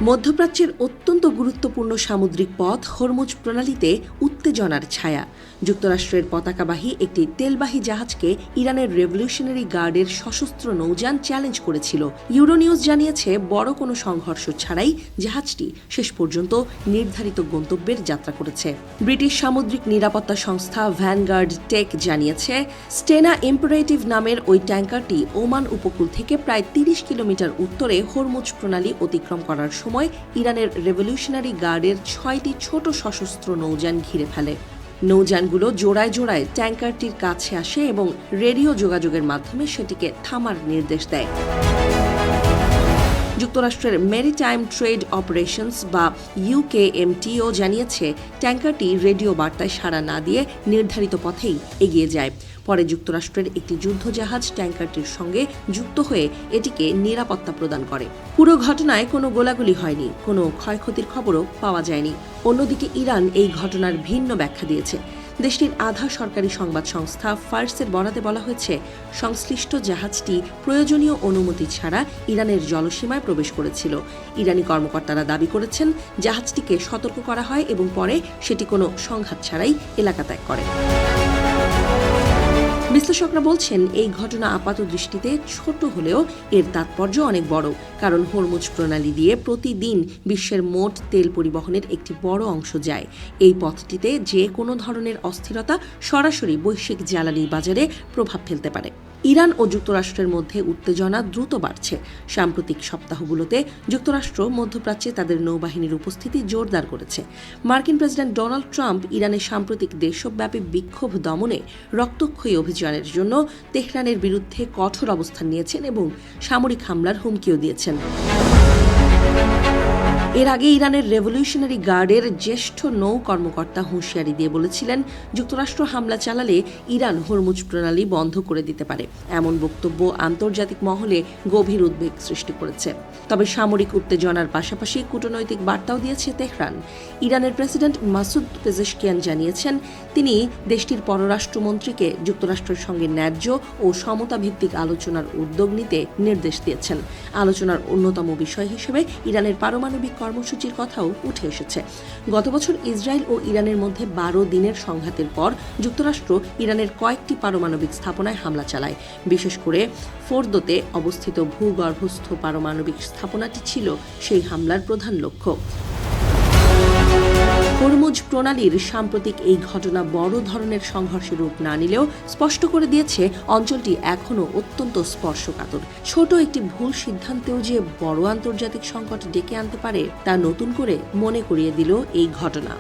মধ্যপ্রাচ্যের অত্যন্ত গুরুত্বপূর্ণ সামুদ্রিক পথ হরমুজ প্রণালীতে উত্তেজনার ছায়া। যুক্তরাষ্ট্রের পতাকাবাহী একটি তেলবাহী জাহাজকে ইরানের রেভলিউশনারি গার্ডের সশস্ত্র নৌযান চ্যালেঞ্জ করেছিল। ইউরোনিউজ জানিয়েছে, বড় কোনো সংঘর্ষ ছাড়াই জাহাজটি শেষ পর্যন্ত নির্ধারিত গন্তব্যের যাত্রা করেছে। ব্রিটিশ সামুদ্রিক নিরাপত্তা সংস্থা ভ্যানগার্ড টেক জানিয়েছে, স্টেনা ইম্পারেটিভ নামের ওই ট্যাঙ্কারটি ওমান উপকূল থেকে প্রায় ৩০ কিলোমিটার উত্তরে হরমুজ প্রণালী অতিক্রম করার সময় ইরানের রেভলিউশনারি গার্ডের ৬টি ছোট সশস্ত্র নৌযান ঘিরে ফেলে। নৌযানগুলো জোড়ায় জোড়ায় ট্যাঙ্কারটির কাছে আসে এবং রেডিও যোগাযোগের মাধ্যমে সেটিকে থামার নির্দেশ দেয়। যুক্তরাষ্ট্রের মেরিটাইম ট্রেড অপারেশনস বা ইউকেএমটিও জানিয়েছে, ট্যাঙ্কারটি রেডিও বার্তায় সাড়া না দিয়ে নির্ধারিত পথেই এগিয়ে যায়। পরে যুক্তরাষ্ট্রের একটি যুদ্ধজাহাজ ট্যাঙ্কারটির সঙ্গে যুক্ত হয়ে এটিকে নিরাপত্তা প্রদান করে। পুরো ঘটনায় কোনো গোলাগুলি হয়নি, কোনো ক্ষয়ক্ষতির খবরও পাওয়া যায়নি। অন্যদিকে ইরান এই ঘটনার ভিন্ন ব্যাখ্যা দিয়েছে। দেশটির আধা সরকারি সংবাদ সংস্থা ফার্সের বরাতে বলা হয়েছে, সংশ্লিষ্ট জাহাজটি প্রয়োজনীয় অনুমতি ছাড়া ইরানের জলসীমায় প্রবেশ করেছিল। ইরানি কর্মকর্তারা দাবি করেছেন, জাহাজটিকে সতর্ক করা হয় এবং পরে সেটি কোনো সংঘাত ছাড়াই এলাকা ত্যাগ করে। বিশ্লেষকরা বলছেন, এই ঘটনা আপাত দৃষ্টিতে ছোট হলেও এর তাৎপর্য অনেক বড়। কারণ হরমুজ প্রণালী দিয়ে প্রতিদিন বিশ্বের মোট তেল পরিবহনের একটি বড় অংশ যায়। এই পথটিতে যে কোনো ধরনের অস্থিরতা সরাসরি বৈশ্বিক জ্বালানি বাজারে প্রভাব ফেলতে পারে। ইরান ও যুক্তরাষ্ট্রের মধ্যে উত্তেজনা দ্রুত বাড়ছে। সাম্প্রতিক সপ্তাহগুলোতে যুক্তরাষ্ট্র মধ্যপ্রাচ্যে তাদের নৌবাহিনীর উপস্থিতি জোরদার করেছে। মার্কিন প্রেসিডেন্ট ডোনাল্ড ট্রাম্প ইরানের সাম্প্রতিক দেশব্যাপী বিক্ষোভ দমনে রক্তক্ষয়ী অভিযানের জন্য তেহরানের বিরুদ্ধে কঠোর অবস্থান নিয়েছেন এবং সামরিক হামলার হুমকিও দিয়েছেন। এর আগে ইরানের রেভলিউশনারি গার্ডের জ্যেষ্ঠ নৌ কর্মকর্তা হুঁশিয়ারি দিয়ে বলেছিলেন, যুক্তরাষ্ট্র হামলা চালালে ইরান হরমুজ প্রণালী বন্ধ করে দিতে পারে। এমন বক্তব্য আন্তর্জাতিক মহলে গভীর উদ্বেগ সৃষ্টি করেছে। তবে সামরিক উত্তেজনার পাশাপাশি কূটনৈতিক বার্তাও দিয়েছে তেহরান। ইরানের প্রেসিডেন্ট মাসুদ পেজেশকিয়ান জানিয়েছেন, তিনি দেশটির পররাষ্ট্রমন্ত্রীকে যুক্তরাষ্ট্রের সঙ্গে ন্যায্য ও সমতাভিত্তিক আলোচনার উদ্যোগ নিতে নির্দেশ দিয়েছেন। আলোচনার অন্যতম বিষয় হিসেবে ইরানের পারমাণবিক কর্মসূচির কথাও উঠে এসেছে। গত বছর ইসরায়েল ও ইরানের মধ্যে ১২ দিনের সংঘাতের পর যুক্তরাষ্ট্র ইরানের কয়েকটি পারমাণবিক স্থাপনায় হামলা চালায়। বিশেষ করে ফোর্দোতে অবস্থিত ভূগর্ভস্থ পারমাণবিক স্থাপনাটি ছিল সেই হামলার প্রধান লক্ষ্য। হরমুজ প্রণালীর সাম্প্রতিক এই ঘটনা বড় ধরনের সংঘর্ষের রূপ না নিলেও স্পষ্ট করে দিয়েছে, অঞ্চলটি এখনও অত্যন্ত স্পর্শকাতর। ছোট একটি ভুল সিদ্ধান্তেও যে বড় আন্তর্জাতিক সংকট ডেকে আনতে পারে, তা নতুন করে মনে করিয়ে দিল এই ঘটনা।